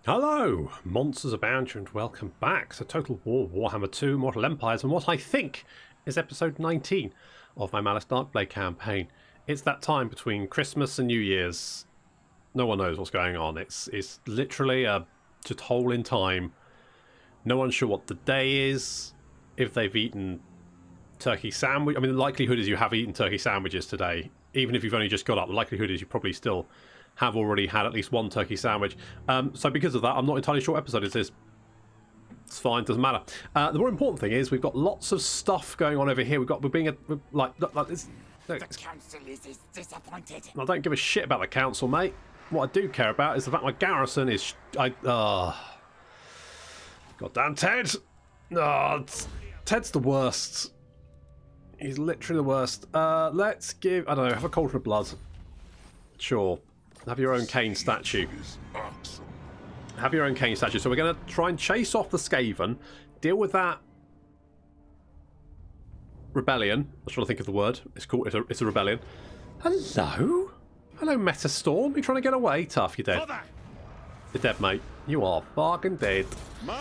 Hello, MonstersAbound, and welcome back to Total War Warhammer 2 Mortal Empires and what I think is episode 19 of my Malus Darkblade campaign. It's that time between Christmas and New Year's. No one knows what's going on. It's literally a just hole in time. No one's sure what the day is, if they've eaten turkey sandwich. I mean, the likelihood is you have eaten turkey sandwiches today. Even if you've only just got up, the likelihood is you probably still have already had at least one turkey sandwich. So because of that, I'm not entirely sure what episode it is. It's fine, doesn't matter. The more important thing is we've got lots of stuff going on over here. We're being like this. The council is disappointed. I don't give a shit about the council, mate. What I do care about is the fact my garrison is. Goddamn Ted! Ted's the worst. He's literally the worst. Let's give. I don't know. Have a cauldron of blood. Sure. Have your own cane statue. Have your own cane statue. So we're going to try and chase off the Skaven. Deal with that rebellion. I was trying to think of the word. It's called. It's a rebellion. Hello? Hello, Metastorm. You're trying to get away? Tough, you're dead. You're dead, mate. You are fucking dead. My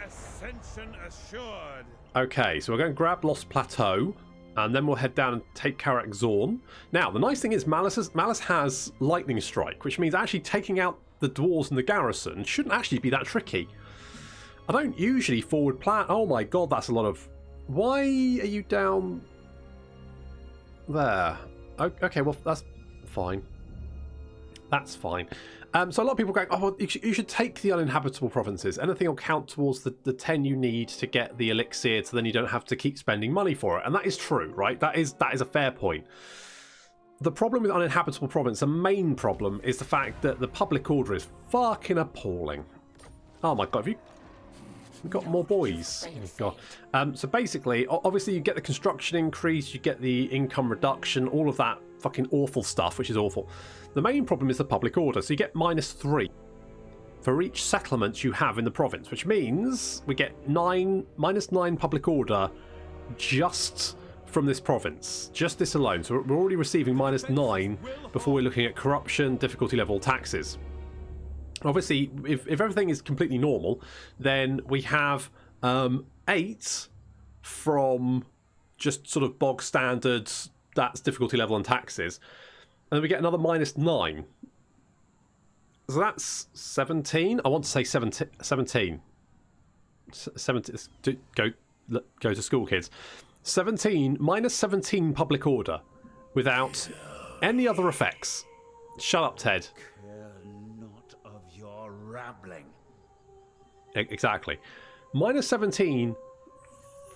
ascension assured. Okay, so we're going to grab Lost Plateau. And then we'll head down and take Karak Zorn. Now, the nice thing is Malus has Lightning Strike, which means actually taking out the dwarves in the garrison shouldn't actually be that tricky. I don't usually forward plan. Oh my god, that's a lot of. Why are you down there? Okay, well that's fine. That's fine. So a lot of people are going, oh, well, you should take the uninhabitable provinces. Anything will count towards the 10 you need to get the elixir, so then you don't have to keep spending money for it. And that is true, right? That is a fair point. The problem with uninhabitable province, the main problem, is the fact that the public order is fucking appalling. Oh my god, have you got more boys? Oh god. So basically, obviously you get the construction increase, you get the income reduction, all of that fucking awful stuff, which is awful. The main problem is the public order, so you get -3 for each settlement you have in the province, which means we get -9 public order just from this province, just this alone. So we're already receiving -9 before we're looking at corruption, difficulty level, taxes. Obviously, if everything is completely normal, then we have 8 from just sort of bog standards, that's difficulty level and taxes. And then we get another -9. So that's 17. I want to say 17. 17. Go to school, kids. 17 -17 public order without any other effects. Shut up, Ted. Care not of your rambling. Exactly. -17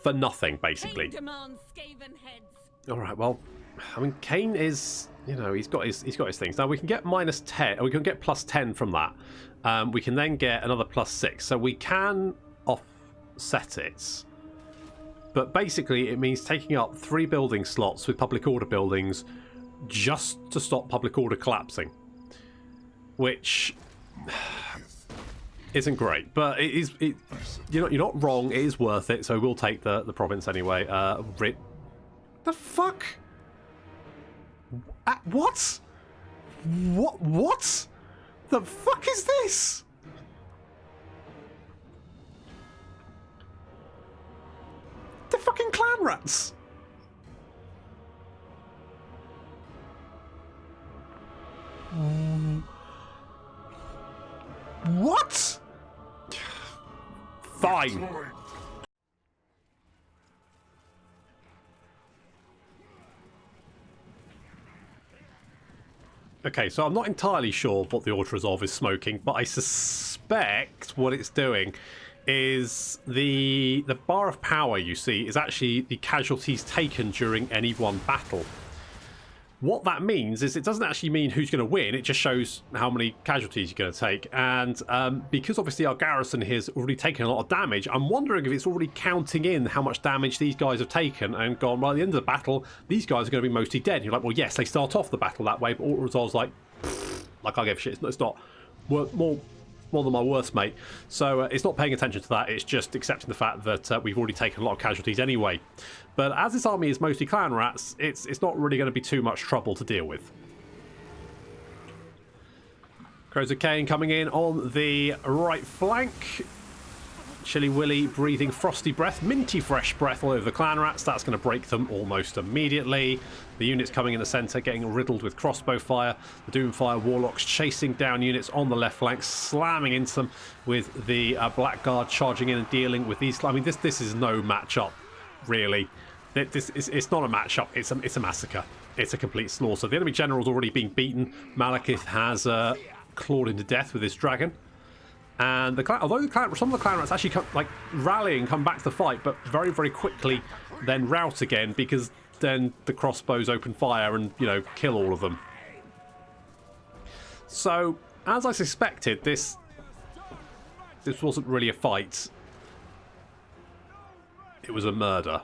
for nothing, basically. Kane demands Skaven heads. All right. Well, I mean, Kane is, you know, he's got his things. Now we can get -10, or we can get +10 from that. We can then get another +6, so we can offset it. But basically, it means taking up 3 building slots with public order buildings just to stop public order collapsing, which isn't great. But it is. You're not wrong. It is worth it. So we'll take the province anyway. The fuck? What? What? The fuck is this? They're fucking clan rats. What? Fine. Okay, so I'm not entirely sure what the Order Resolve is smoking, but I suspect what it's doing is the bar of power you see is actually the casualties taken during any one battle. What that means is it doesn't actually mean who's going to win, it just shows how many casualties you're going to take. And because obviously our garrison here has already taken a lot of damage, I'm wondering if it's already counting in how much damage these guys have taken and gone, right, at the end of the battle, these guys are going to be mostly dead. And you're like, well, yes, they start off the battle that way, but Order Resolve's like I give a shit. It's not more than my worst mate. So it's not paying attention to that, it's just accepting the fact that we've already taken a lot of casualties anyway. But as this army is mostly clan rats, it's not really going to be too much trouble to deal with. Crows of Cain coming in on the right flank. Chilly Willy breathing frosty breath, minty fresh breath all over the clan rats. That's going to break them almost immediately. The units coming in the centre getting riddled with crossbow fire. The Doomfire Warlocks chasing down units on the left flank, slamming into them with the Blackguard charging in and dealing with these. I mean, this is no matchup, really. It's not a matchup. It's a massacre. It's a complete slaughter. The enemy general's already been beaten. Malekith has clawed him to death with his dragon. And although some of the clan rats actually come, like rally and come back to the fight, but very, very quickly then rout again because then the crossbows open fire and, you know, kill all of them. So, as I suspected, this wasn't really a fight. It was a murder.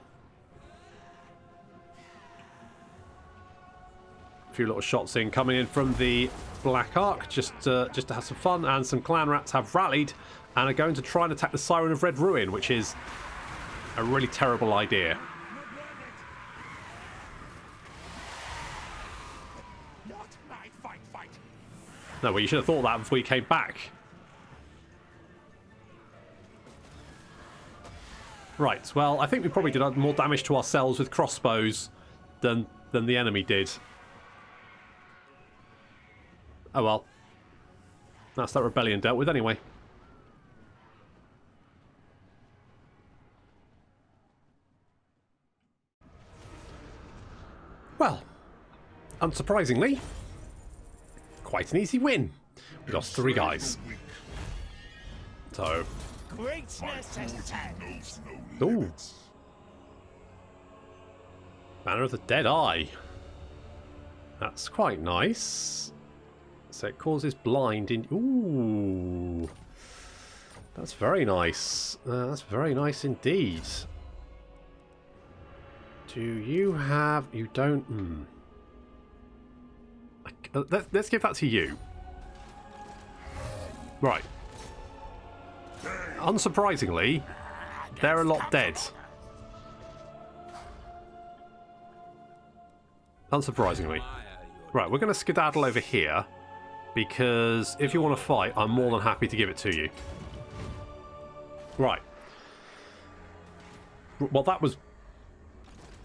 A few little shots in coming in from the Black Ark just to have some fun, and some clan rats have rallied and are going to try and attack the Siren of Red Ruin, which is a really terrible idea. Not my fight. No, well, you should have thought that before you came back. Right, well, I think we probably did more damage to ourselves with crossbows than the enemy did. Oh well. That's that rebellion dealt with anyway. Well, unsurprisingly, quite an easy win. We lost 3 guys. So... Greatness ascends. Ooh. Banner of the Dead Eye. That's quite nice. So it causes blind in... Ooh. That's very nice. That's very nice indeed. Do you have... You don't... Let's give that to you. Right. Unsurprisingly, they're a lot dead. Unsurprisingly. Right, we're going to skedaddle over here, because if you want to fight, I'm more than happy to give it to you. Right. Well, that was...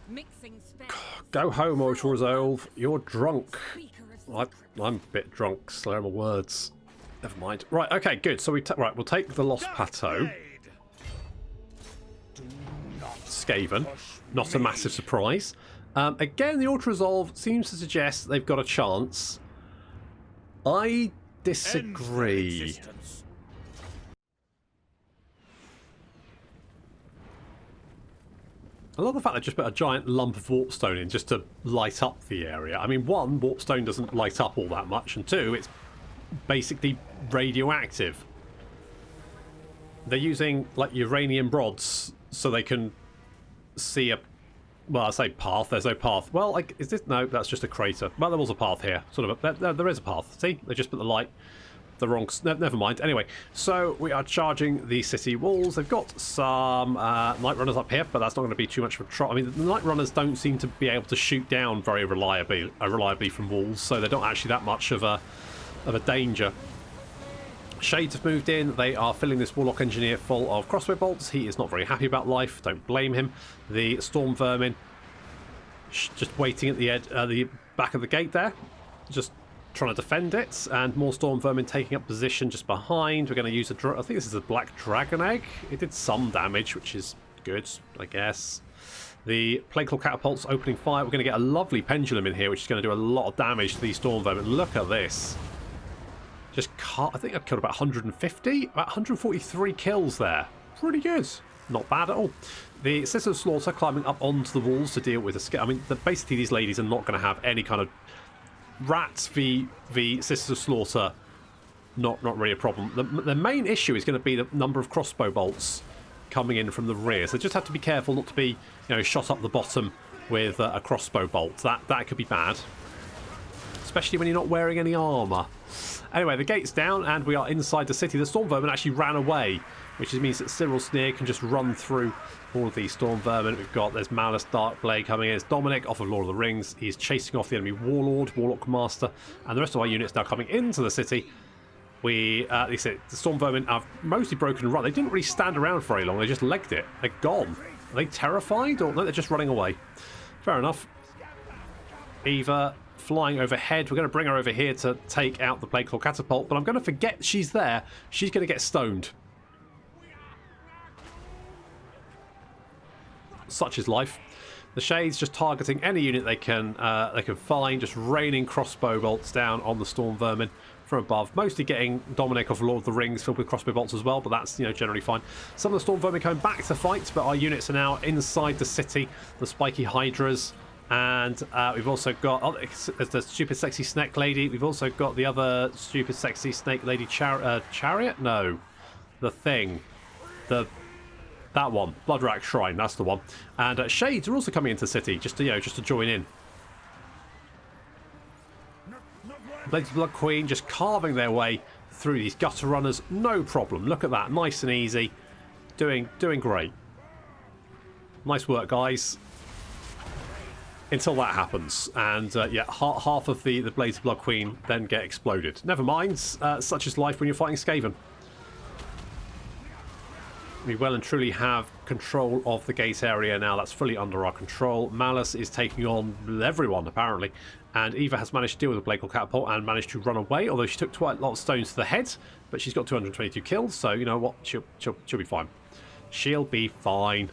Mixing spells. Go home, Orchard Resolve. You're drunk. I'm a bit drunk, slur my words. Never mind. Right, okay, good. So we'll take the Lost Plateau. Skaven. Not a massive surprise. Again, the Auto Resolve seems to suggest they've got a chance. I disagree. I love the fact they just put a giant lump of warpstone in just to light up the area. I mean, 1, warpstone doesn't light up all that much, and 2, it's basically radioactive. They're using like uranium rods so they can see a... Well, I say path. There's no path. Well, like, is this... No, that's just a crater. Well, there was a path here. Sort of. There is a path. See? They just put the light... The wrong... Never mind. Anyway, so we are charging the city walls. They've got some Night Runners up here, but that's not going to be too much of a trouble. I mean, the Night Runners don't seem to be able to shoot down very reliably from walls, so they're not actually that much of a danger. Shades have moved in. They are filling this Warlock Engineer full of crossbow bolts. He is not very happy about life. Don't blame him. The Storm Vermin just waiting at the back of the gate there. Just trying to defend it. And more Storm Vermin taking up position just behind. We're going to use I think this is a Black Dragon Egg. It did some damage, which is good, I guess. The Plague Catapults opening fire. We're going to get a lovely Pendulum in here, which is going to do a lot of damage to these Storm Vermin. Look at this. Just I think I've killed about 150, about 143 kills there. Pretty good. Not bad at all. The Sisters of Slaughter climbing up onto the walls to deal with I mean, basically these ladies are not going to have any kind of... Rats v Sisters of Slaughter, not really a problem. The main issue is going to be the number of crossbow bolts coming in from the rear. So just have to be careful not to be, shot up the bottom with a crossbow bolt. That could be bad. Especially when you're not wearing any armour. Anyway, the gate's down and we are inside the city. The Storm Vermin actually ran away, which means that Cyril Sneer can just run through all of these Storm Vermin. There's Malus Darkblade coming in. It's Dominic off of Lord of the Rings. He's chasing off the enemy Warlord, Warlock Master, and the rest of our units now coming into the city. We, they said the Storm Vermin have mostly broken and run. They didn't really stand around for very long. They just legged it. They're gone. Are they terrified? Or no, they're just running away. Fair enough. Eva flying overhead. We're going to bring her over here to take out the Plague Claw Catapult, but I'm going to forget she's there. She's going to get stoned. Such is life. The Shades just targeting any unit they can find, just raining crossbow bolts down on the Storm Vermin from above. Mostly getting Dominic of Lord of the Rings filled with crossbow bolts as well, but that's, you know, generally fine. Some of the Storm Vermin coming back to fight, but our units are now inside the city. The spiky Hydras. And we've also got the stupid sexy snake lady. We've also got the other stupid sexy snake lady chariot. No, the thing, that one, Bloodrack Shrine. That's the one. And Shades are also coming into the city just to join in. Blades of Blood Queen just carving their way through these gutter runners, no problem. Look at that, nice and easy, doing great. Nice work, guys. Until that happens, and yeah, half of the Blades of Blood Queen then get exploded. Never mind, such is life when you're fighting Skaven. We well and truly have control of the gate area now. That's fully under our control. Malus is taking on everyone, apparently, and Eva has managed to deal with the Plague Claw Catapult and managed to run away, although she took quite a lot of stones to the head, but she's got 222 kills, so you know what, she'll be fine. She'll be fine.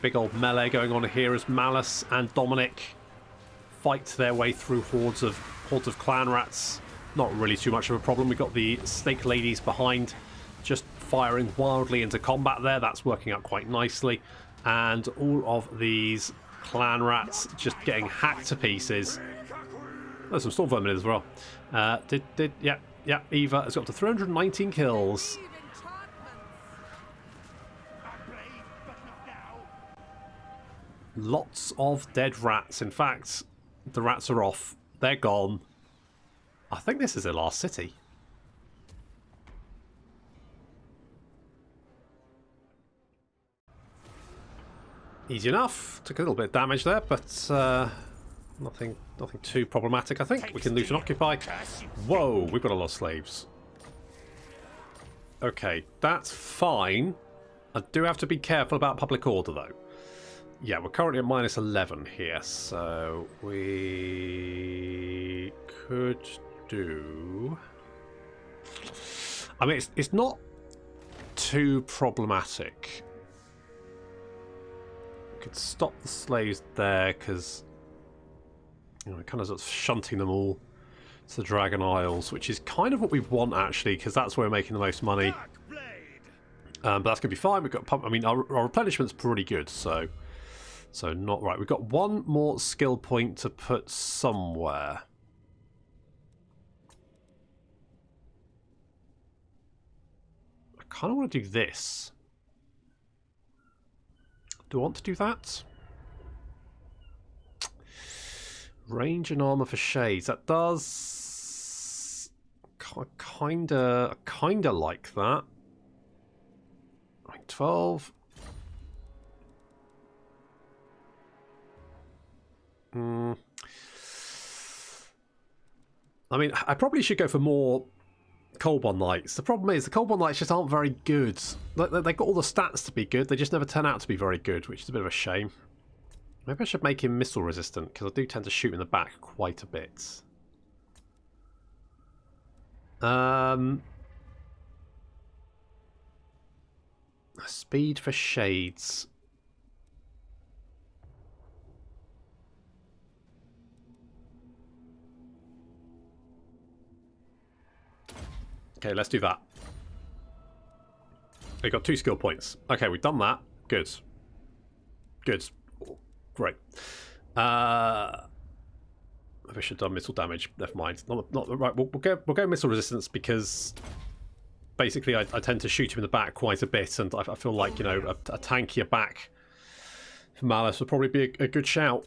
Big old melee going on here as Malus and Dominic fight their way through hordes of clan rats. Not really too much of a problem. We've got the snake ladies behind, just firing wildly into combat there. That's working out quite nicely. And all of these clan rats just getting hacked to pieces. There's some Storm Vermin as well. Yeah, Eva has got up to 319 kills. Lots of dead rats. In fact, the rats are off. They're gone. I think this is their last city. Easy enough. Took a little bit of damage there, but nothing too problematic, I think. We can loot and occupy. Whoa, we've got a lot of slaves. Okay, that's fine. I do have to be careful about public order, though. Yeah, we're currently at minus 11 here, so we could do... I mean, it's not too problematic. We could stop the slaves there, because we're kind of shunting them all to the Dragon Isles, which is kind of what we want, actually, because that's where we're making the most money. But that's going to be fine. We've got, I mean, our replenishment's pretty good, so not right. We've got one more skill point to put somewhere. I kind of want to do this. Do I want to do that? Range and armor for Shades. That does kinda like that. Right, 12. I mean, I probably should go for more Cold Bond Knights. The problem is the Cold Bond Knights just aren't very good. They've got all the stats to be good, they just never turn out to be very good, which is a bit of a shame. Maybe I should make him missile resistant, because I do tend to shoot in the back quite a bit. Speed for Shades. Okay, let's do that. We got 2 skill points. Okay, we've done that. Good. Good. Great. Maybe I should have done missile damage. Never mind. Not right. We'll go missile resistance, because basically I tend to shoot him in the back quite a bit, and I feel like, you know, a tankier back for Malus would probably be a good shout.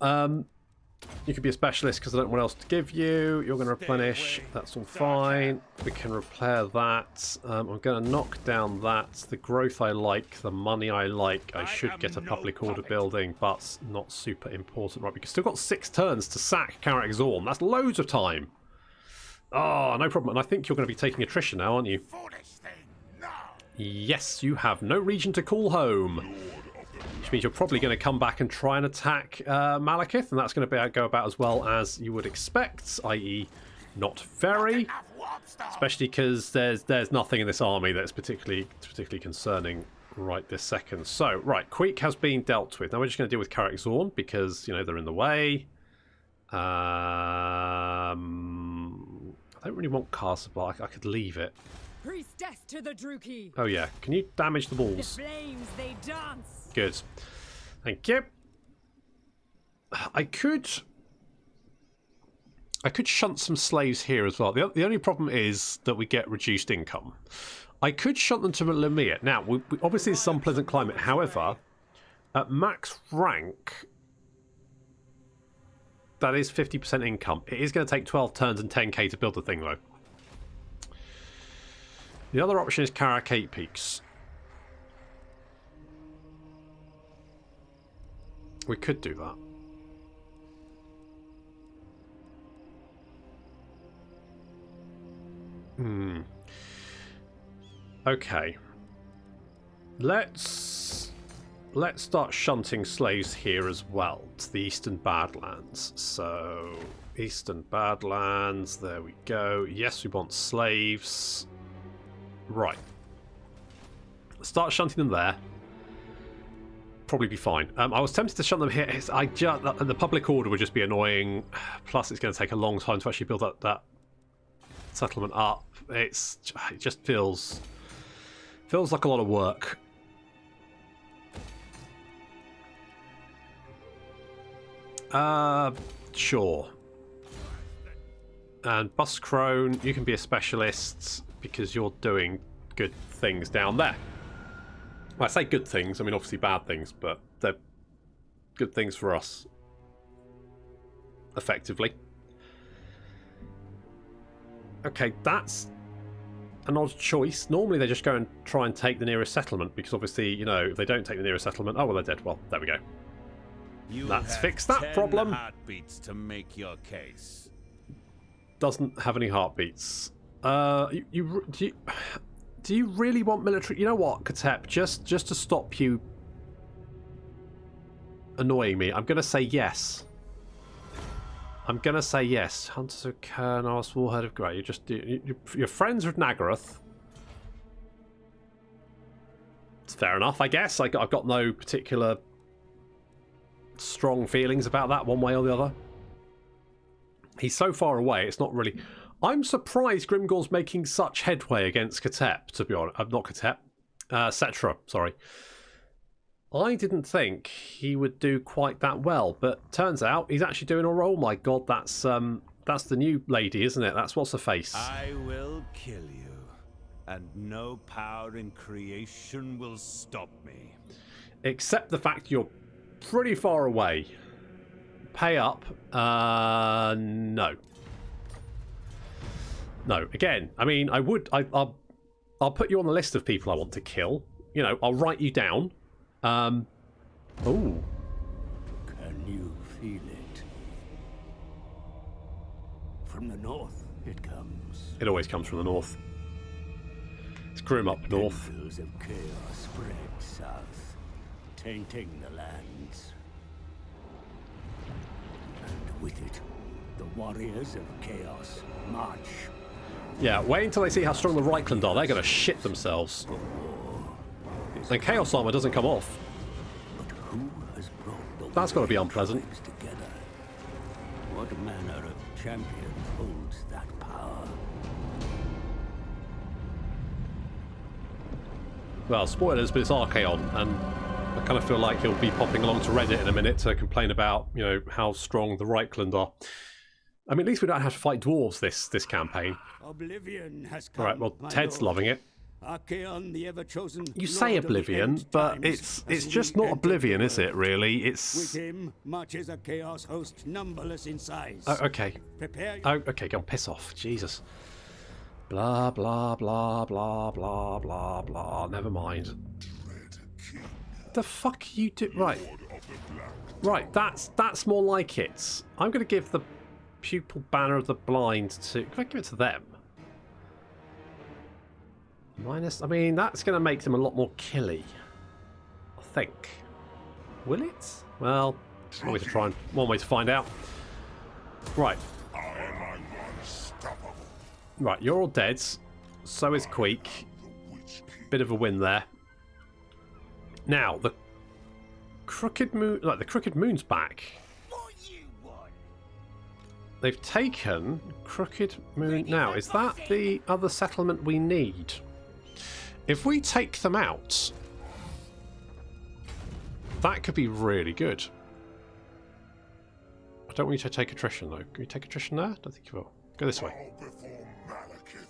You could be a specialist because I don't know what else to give you. You're going to replenish. That's all fine. We can repair that. I'm going to knock down that. The growth I like, the money I like. I should get a public order building, but not super important. Right, we've still got 6 turns to sack Karak Zorn. That's loads of time. Oh, no problem. And I think you're going to be taking attrition now, aren't you? Foolish thing. No. Yes, you have no region to call home. Which means you're probably going to come back and try and attack Malekith, and that's going to go about as well as you would expect, i.e. not very. Especially because there's nothing in this army that's particularly concerning right this second. So, right, Queek has been dealt with. Now we're just going to deal with Carrick Zorn because, you know, they're in the way. I don't really want Castle. I could leave it. Priestess to the Druki. Oh yeah, can you damage the The walls? flames they dance. Good. Thank you. I could shunt some slaves here as well. The only problem is that we get reduced income. I could shunt them to Lamia. Now, we obviously it's some pleasant climate. However, at max rank, that is 50% income. It is going to take 12 turns and 10k to build the thing, though. The other option is Karak 8 Peaks. We could do that. Okay. Let's start shunting slaves here as well to the Eastern Badlands. So, Eastern Badlands, there we go. Yes, we want slaves. Right. Start shunting them there. Probably be fine. I was tempted to shunt them here. The public order would just be annoying. Plus, it's going to take a long time to actually build that settlement up. It just feels like a lot of work. Sure. And Buscrone, you can be a specialist because you're doing good things down there. Well, I say good things, I mean obviously bad things, but they're good things for us. Effectively. Okay, that's an odd choice. Normally they just go and try and take the nearest settlement because obviously, you know, if they don't take the nearest settlement, oh well, they're dead. Well, there we go. Let's fix that problem. Heartbeats to make your case. Doesn't have any heartbeats. Do you really want military? You know what, Katep? Just to stop you annoying me, I'm gonna say yes. I'm gonna say yes. Hunters of Kurnos, Warhead of Grey. You're friends with Nagaroth. It's fair enough, I guess. I've got no particular strong feelings about that one way or the other. He's so far away, it's not really... I'm surprised Grimgor's making such headway against Katep, to be honest. Not Katep. Cetra, sorry. I didn't think he would do quite that well, but turns out he's actually doing all right. Oh my god, that's the new lady, isn't it? That's what's her face. I will kill you, and no power in creation will stop me. Except the fact you're pretty far away. Pay up. No. No. Again, I mean, I'll put you on the list of people I want to kill. You know, I'll write you down. Oh. Can you feel it? From the north it comes. It always comes from the north. It's grim up north. Tendrils of chaos spread south, tainting the lands. And with it, the warriors of chaos march. Yeah, wait until they see how strong the Reichland are. They're going to shit themselves. And Chaos Armor doesn't come off. But who has brought the That's got to be unpleasant. together? What manner of champion holds that power? Well, spoilers, but it's Archaon, and I kind of feel like he'll be popping along to Reddit in a minute to complain about, you know, how strong the Reichland are. I mean, at least we don't have to fight dwarves this campaign. Oblivion has come. All right, well, Ted's loving it. Archaon, the ever-chosen You say Lord of the Oblivion, End but times, it's as just we not enter Oblivion, the is it, world. really? With It's... him marches a chaos host numberless in size. Oh, okay. Prepare Oh, okay, go on, piss off. Jesus. Blah, blah, blah, blah, blah, blah, blah. Never mind. The fuck you do? Right. Right, that's more like it. I'm going to give the Pupil Banner of the Blind to... Can I give it to them? Minus... I mean, that's going to make them a lot more killy. I think. Will it? Well, one way to try and... One way to find out. Right. I am unstoppable. Right, you're all dead. So is Queek. Bit of a win there. Now, the Crooked Moon... Like, the Crooked Moon's back. What you want? They've taken Crooked Moon. Now, is that the other settlement we need? If we take them out, that could be really good. I don't want you to take attrition, though. Can you take attrition there? I don't think you will. Go this way. Bow before Malekith.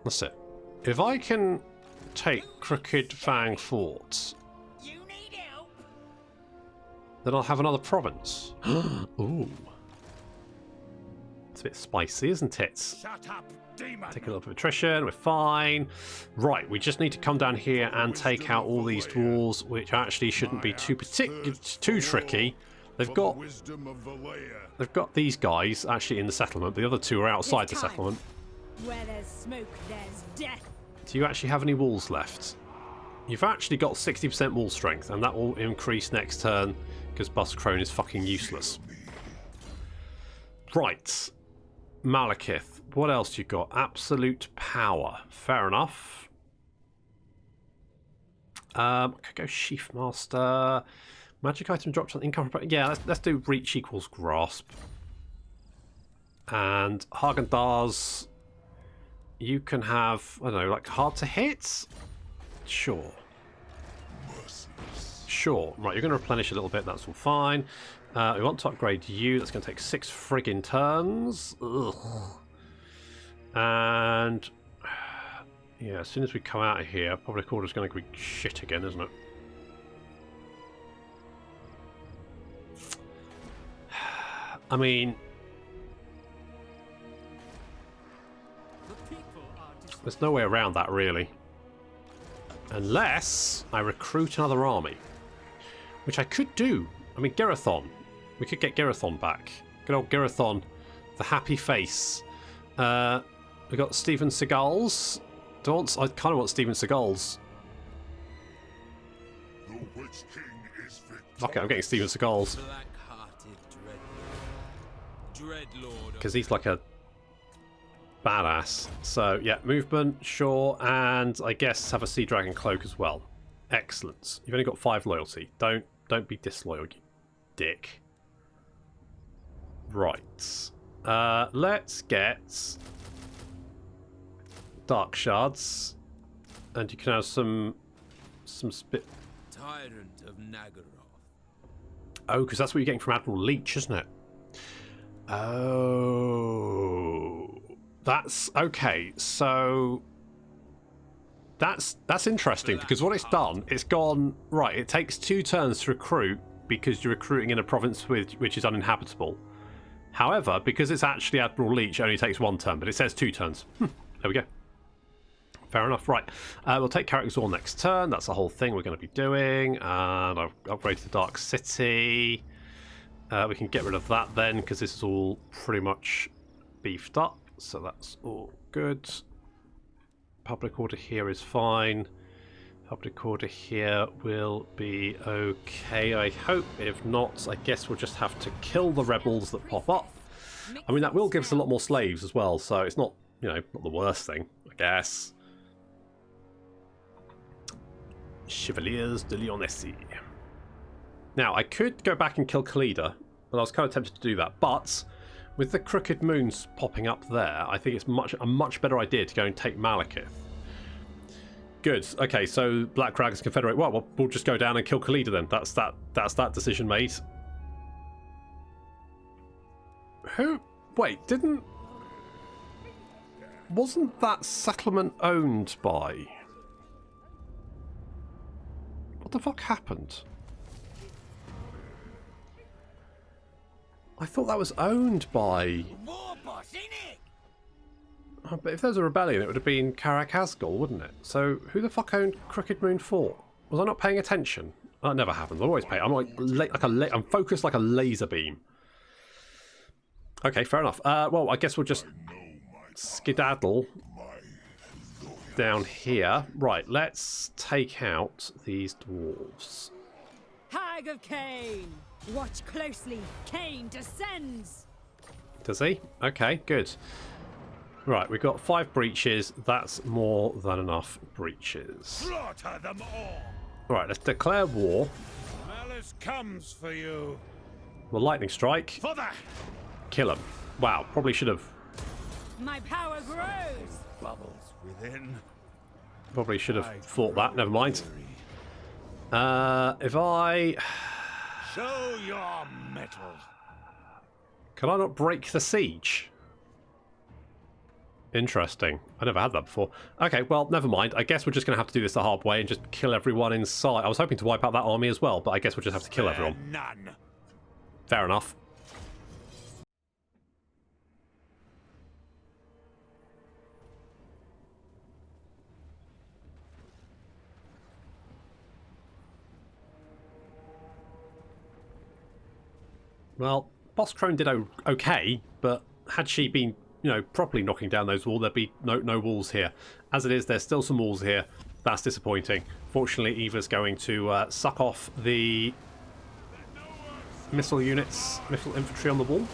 That's it. If I can take Crooked Fang Fort, You need help? then I'll have another province. Ooh. It's a bit spicy, isn't it? Shut up, demon. Take a little bit of attrition, we're fine. Right, we just need to come down here and take out all these dwarves, which actually shouldn't be too tricky. They've got these guys actually in the settlement, but the other two are outside the settlement. Where there's smoke, there's death. Do you actually have any walls left? You've actually got 60% wall strength, and that will increase next turn because Bust Crone is fucking useless. Right. Malekith. What else you got? Absolute power. Fair enough. Could go Sheath Master. Magic item drops on income. Yeah, let's do Reach equals Grasp. And Hagen-Dazs. You can have, I don't know, like hard to hit? Sure. Sure. Right, you're going to replenish a little bit. That's all fine. We want to upgrade you. That's going to take 6 friggin' turns. Ugh. And yeah, as soon as we come out of here, Public Order's going to be shit again, isn't it? I mean, there's no way around that, really. Unless I recruit another army. Which I could do. I mean, Gerathon. We could get Gerathon back. Good old Gerathon. The happy face. We got Steven Seagal's. I kind of want Steven Seagal's. The Witch King is victorious. Okay, I'm getting Steven Seagal's. Black-hearted Dreadlord. Because he's like a badass. So, yeah, movement, sure. And I guess have a Sea Dragon Cloak as well. Excellent. You've only got 5 loyalty. Don't be disloyal, you dick. Right. Let's get Dark Shards. And you can have some spit. Tyrant of Nagaroth. Oh, because that's what you're getting from Admiral Leech, isn't it? Oh, that's okay. So that's interesting because what it's done, it's gone right. It takes 2 turns to recruit because you're recruiting in a province which is uninhabitable. However, because it's actually Admiral Leech, it only takes 1 turn, but it says 2 turns. There we go. Fair enough. Right, we'll take Carrickzor next turn. That's the whole thing we're going to be doing. And I've upgraded the Dark City. We can get rid of that then, because this is all pretty much beefed up. So that's all good. Public order here is fine. Public order here will be okay, I hope. If not, I guess we'll just have to kill the rebels that pop up. I mean, that will give us a lot more slaves as well, so it's not, you know, not the worst thing, I guess. Chevaliers de Lyonesse. Now, I could go back and kill Khalida, but I was kind of tempted to do that. But with the Crooked Moons popping up there, I think it's a much better idea to go and take Malekith. Good. Okay, so Black Dragons Confederate. Well, we'll just go down and kill Khalida then. That's that decision made. Who? Wait, wasn't that settlement owned by? What the fuck happened? I thought that was owned by... War boss, innit? Oh, but if there's a rebellion, it would have been Karak Asgol, wouldn't it? So who the fuck owned Crooked Moon 4? Was I not paying attention? That never happens. I always pay. I'm like I'm focused like a laser beam. Okay, fair enough. Well, I guess we'll just skedaddle down here. Right, let's take out these dwarves. Hag of Cain! Watch closely. Cain descends! Does he? Okay, good. Right, we've got 5 breaches. That's more than enough breaches. Slaughter them all. Right, let's declare war. Malus comes for you. Well, lightning strike. For that. Kill him. Wow, probably should have. My power grows! Bubbles within. Probably should have thought that. Never mind. If I Show your mettle. can I not break the siege? Interesting. I never had that before. Okay, well, never mind. I guess we're just going to have to do this the hard way and just kill everyone inside. I was hoping to wipe out that army as well, but I guess we'll just have to kill everyone. None. Fair enough. Well, Boss Crone did okay, but had she been, you know, properly knocking down those walls, there'd be no walls here. As it is, there's still some walls here. That's disappointing. Fortunately, Eva's going to suck off the missile units, missile infantry on the wall.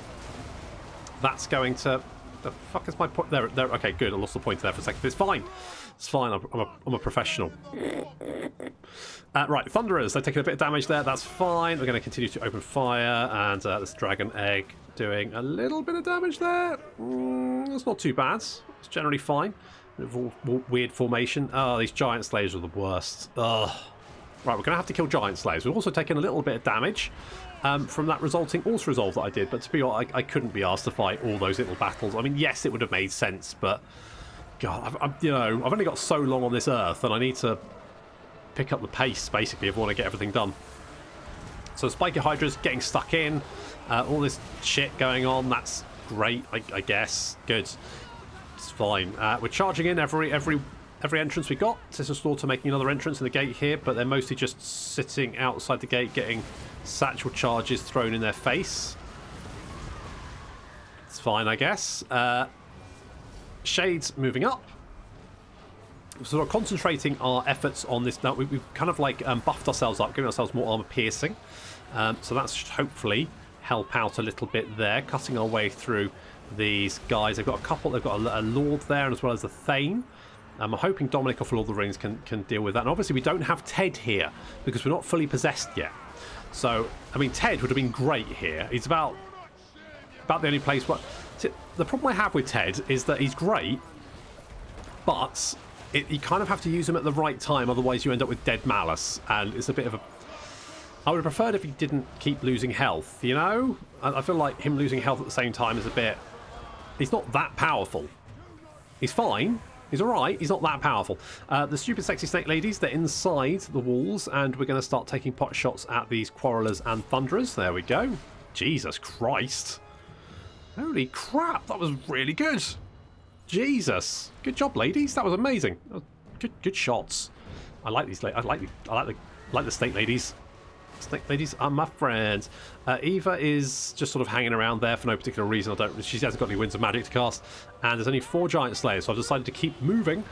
That's going to... The fuck is my point? There. Okay, good. I lost the point there for a second. But it's fine. It's fine. I'm a professional. Right, Thunderers. They're taking a bit of damage there. That's fine. We're going to continue to open fire. And this Dragon Egg doing a little bit of damage there. That's not too bad. It's generally fine. Weird formation. Oh, these Giant Slayers are the worst. Ugh. Right, we're going to have to kill Giant Slayers. We've also taken a little bit of damage from that resulting Auto Resolve that I did. But to be honest, I couldn't be asked to fight all those little battles. I mean, yes, it would have made sense, but God, I've only got so long on this earth, and I need to pick up the pace basically if I want to get everything done. So Spiky Hydra's getting stuck in. All this shit going on. That's great, I guess. Good. It's fine. We're charging in every entrance we got. This is sort of making another entrance in the gate here, but they're mostly just sitting outside the gate getting satchel charges thrown in their face. It's fine, I guess. Shades moving up. So we're concentrating our efforts on this. Now we've kind of like buffed ourselves up, giving ourselves more armor piercing. So that should hopefully help out a little bit there, cutting our way through these guys. They've got a couple. They've got a Lord there, as well as a Thane. I'm hoping Dominic off Lord of the Rings can deal with that. And obviously we don't have Ted here because we're not fully possessed yet. So, I mean, Ted would have been great here. He's about the only place where... See, the problem I have with Ted is that he's great, but you kind of have to use him at the right time, otherwise you end up with dead Malus, and it's a bit of a... I would have preferred if he didn't keep losing health, you know? I feel like him losing health at the same time is a bit... He's not that powerful. He's fine. He's alright. He's not that powerful. The stupid sexy snake ladies, they're inside the walls, and we're going to start taking pot shots at these Quarrelers and Thunderers. There we go. Jesus Christ. Holy crap, that was really good. Jesus. Good job, ladies. That was amazing. Good shots. I like these. I like the snake ladies. Snake ladies are my friends. Eva is just sort of hanging around there for no particular reason. She hasn't got any Winds of Magic to cast, and there's only 4 Giant Slayers, so I've decided to keep moving.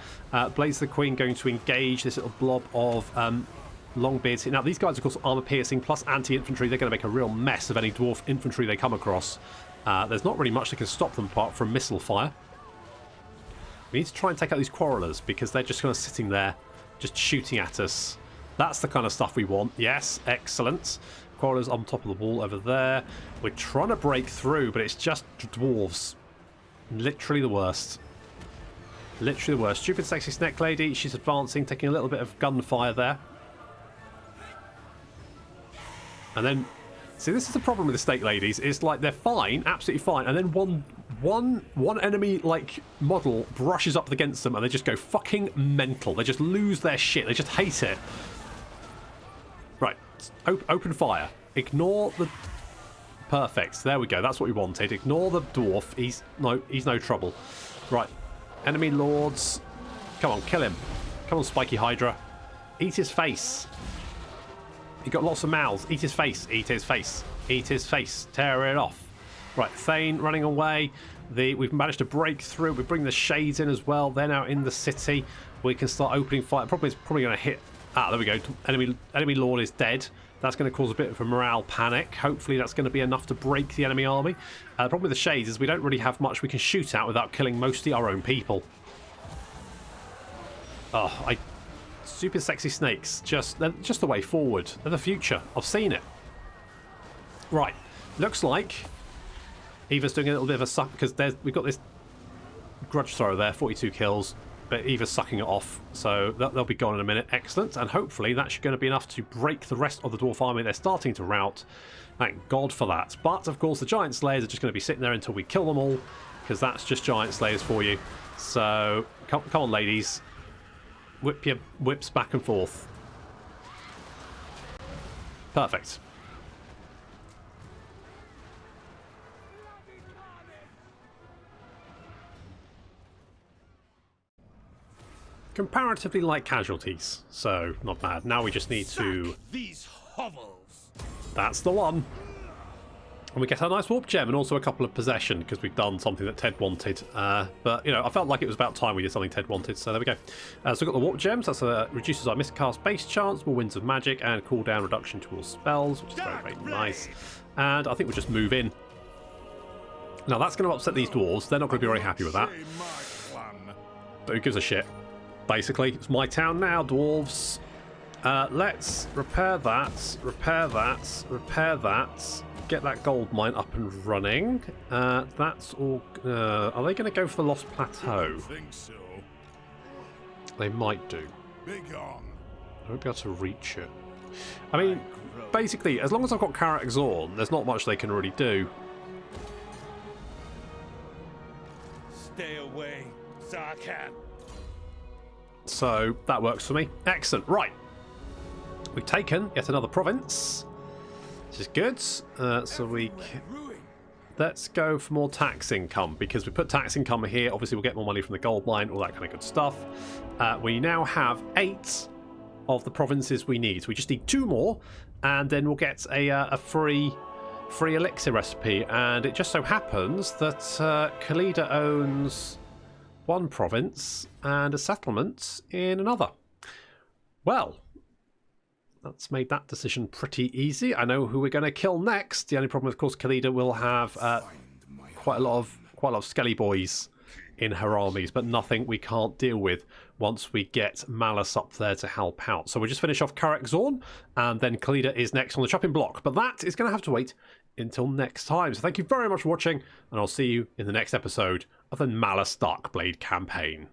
Blaze the Queen going to engage this little blob of Longbeards. Now these guys, of course, armor piercing plus anti-infantry. They're going to make a real mess of any dwarf infantry they come across. There's not really much that can stop them apart from missile fire. We need to try and take out these Quarrelers because they're just kind of sitting there, just shooting at us. That's the kind of stuff we want. Yes, excellent. Quarrelers on top of the wall over there. We're trying to break through, but it's just dwarves. Literally the worst. Literally the worst. Stupid sexy snake lady. She's advancing, taking a little bit of gunfire there. And then, see, this is the problem with the snake ladies. It's like they're fine, absolutely fine, and then one enemy like model brushes up against them, and they just go fucking mental. They just lose their shit. They just hate it. Right, open fire. Ignore the... Perfect. There we go. That's what we wanted. Ignore the dwarf. He's no trouble. Right, enemy lords. Come on, kill him. Come on, Spiky Hydra. Eat his face. He got lots of mouths. Eat his face. Eat his face. Eat his face. Tear it off. Right, Thane running away. We've managed to break through. We bring the Shades in as well. They're now in the city. We can start opening fire. It's probably going to hit. Ah, there we go. Enemy Lord is dead. That's going to cause a bit of a morale panic. Hopefully that's going to be enough to break the enemy army. The problem with the Shades is we don't really have much we can shoot at without killing mostly our own people. Oh, super sexy snakes. They're just the way forward. They're the future. I've seen it. Right. Looks like Eva's doing a little bit of a suck because we've got this grudge thrower there, 42 kills. But Eva's sucking it off, so they'll be gone in a minute. Excellent, and hopefully that's going to be enough to break the rest of the Dwarf army. They're starting to rout. Thank God for that. But, of course, the Giant Slayers are just going to be sitting there until we kill them all, because that's just Giant Slayers for you. So, come on, ladies. Whip your whips back and forth. Perfect. Comparatively light casualties, so not bad. Now we just need to... these hovels. That's the one. And we get a nice warp gem and also a couple of possession because we've done something that Ted wanted. But, you know, I felt like it was about time we did something Ted wanted, so there we go. So we've got the warp gems. That's reduces our miscast base chance, more winds of magic, and cooldown reduction to all spells, which is very, very nice. And I think we'll just move in. Now, that's going to upset these dwarves. They're not going to be very happy with that. But who gives a shit? Basically, it's my town now, dwarves. Let's repair that, repair that, repair that. Get that gold mine up and running. That's all. Are they going to go for the Lost Plateau? I think so. They might do. Big on. I won't be able to reach it. I mean, basically, as long as I've got Karak Zorn, there's not much they can really do. Stay away, Zarkan. So that works for me. Excellent. Right. We've taken yet another province, which is good. So let's go for more tax income, because we put tax income here. Obviously, we'll get more money from the gold mine, all that kind of good stuff. We now have 8 of the provinces we need. So we just need 2 more, and then we'll get a free elixir recipe. And it just so happens that Khalida owns 1 province and a settlement in another. Well, that's made that decision pretty easy. I know who we're going to kill next. The only problem, of course, Khalida will have quite a lot of skelly boys in her armies, but nothing we can't deal with once we get Malus up there to help out. So we'll just finish off Karak Zorn, and then Khalida is next on the chopping block. But that is going to have to wait until next time. So thank you very much for watching, and I'll see you in the next episode of the Malus Darkblade Campaign.